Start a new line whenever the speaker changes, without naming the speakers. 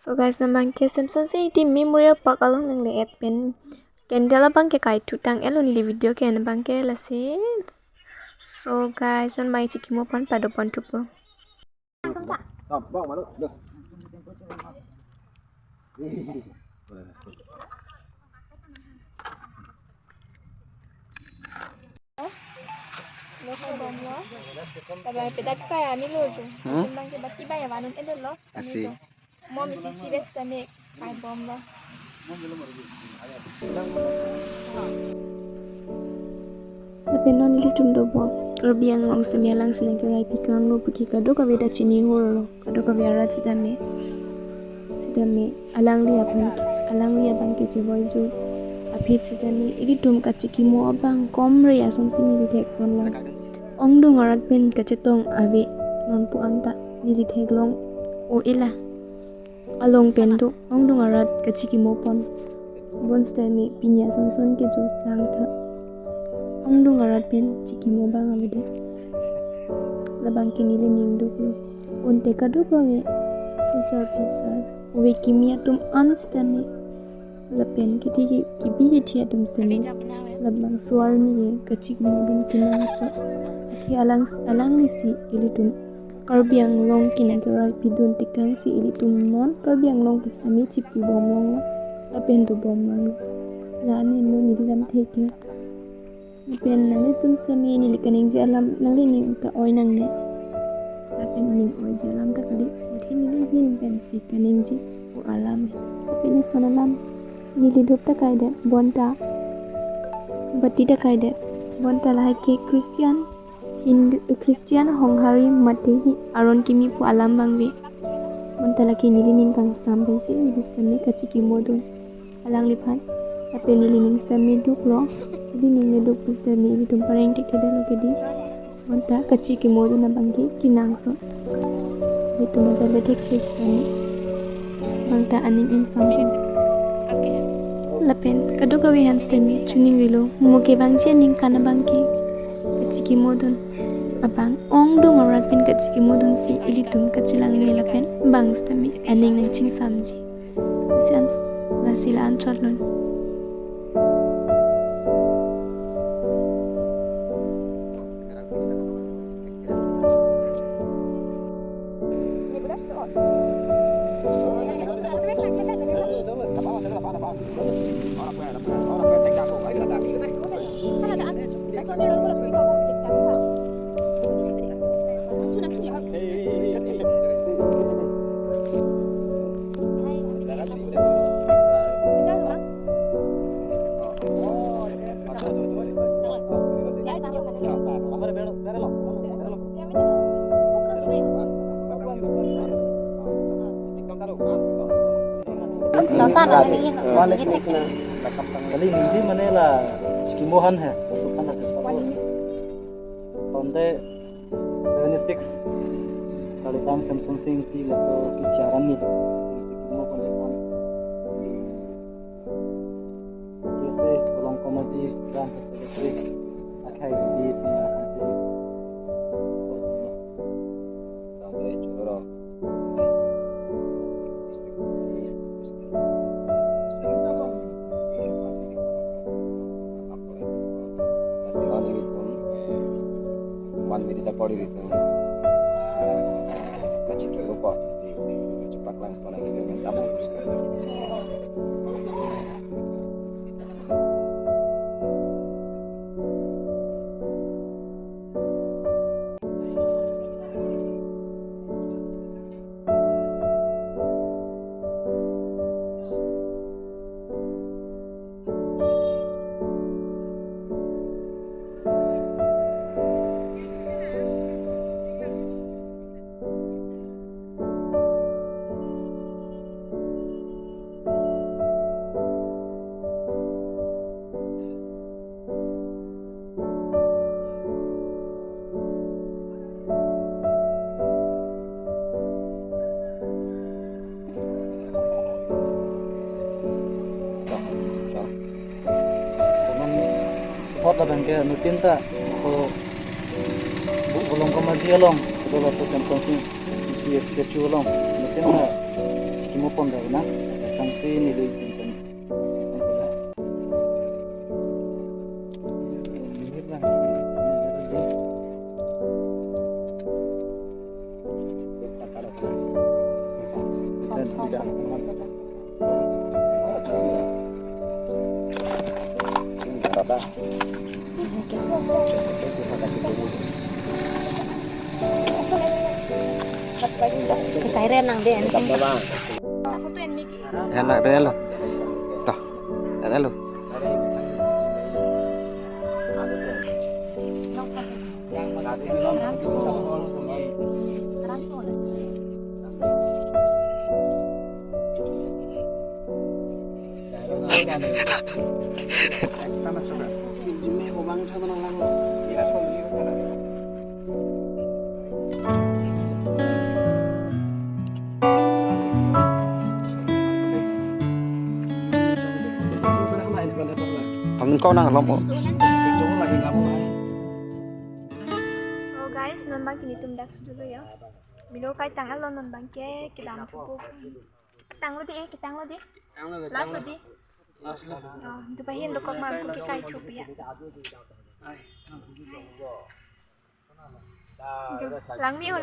So guys, nambang ke Samsung City Memorial Park along nang le pen kendala bang ke kai tutang elo ni video ke nambang ke lasi. So guys, nambang chiki mo pan pado pan tupo. Tabang pedak kaya mi lojo. Nambang ke bati baya wanun edol lo.
Así.
Mo mi sisi bes same kai bom lo. Lapenon nili tumdobo. Kerbiang long semialang senegerai pikang lo puki kado kabeda chini horo kado kabiara sidame alang liya bangke jeboy jo apit sidame igi tum kachiki mo abang komre ason sini li tek pon lo ongdung arat pen kachetong ave non pu anta nili tek long o ila along pen do ongdung arat kachiki mo pon bon stami pinya son ke jo lang tha ongdung arat pen chiki mo bang avide labang kinili ningdu klo unte kadu kawe pisar we kimia tum anstami lapen kiti kibi thia tum semi labang suar ni kachik mo dum kinang sa athi alang ni si ilitum karbiang long kinagerai pidun tikang si ilitum non karbiang long semi chipu bom long lapen do bom long la ni no ni lam theke pen nang tum sami ni likaning je alam nang ni ka oi nang ne pen ni oi je alam ta kali uthi ni hin pen si kaning ji o alam pen ni sonalam ni lidup ta kai de bonta batti ta kai de bonta la ke Christian Hindu Christian honghari mate hi aron kimi pu alam bangbe bonta la ke ni ning kang sam pen si ni bisame kachi ki modun alang liphan pen ni ning stami duk lo ini ning duk pistami ini tum pareng tek kede lo kedi monta kachi ki modu na bangi kinangso itu maja le tek kristani bangta aning in sampai lapen kado gawe hanstami chuning rilo moke bangji ning kana bangki kachi ki modun abang ong dung arat pen kachi ki modun si ilitum kachilang me lapen bangstami aning nang ching samji sian lasila ancholon
kali नीचे मने ला चिकी मोहन है सुपन है पंदे 76 kali tang Samsung sing ti la so ki charan ni चिकी मोहन है कैसे kolong komaji dan sesekali akai di sini akan se sampai choro Jadi dapat itu kacau tu lupa di cepat lang kalau kita sama. Hot la bangke nutin ta so bu bolong kamaji along itu la so Samsung sing statue along nutin ta kimo pon daw na sa tangsi ni Lloyd Clinton. Bihir lang si
Cái renang deh.
Enak deh lo. Toh, ada lo. Kamu kau nang lom.
So guys, non bang kini tum dak dulu ya. Bilor kai tang alon non bang ke kidam thupo. Tang lo di. Last lo di. Oh, tu pahin do kok ma ku kai thup ya. Lang mi ho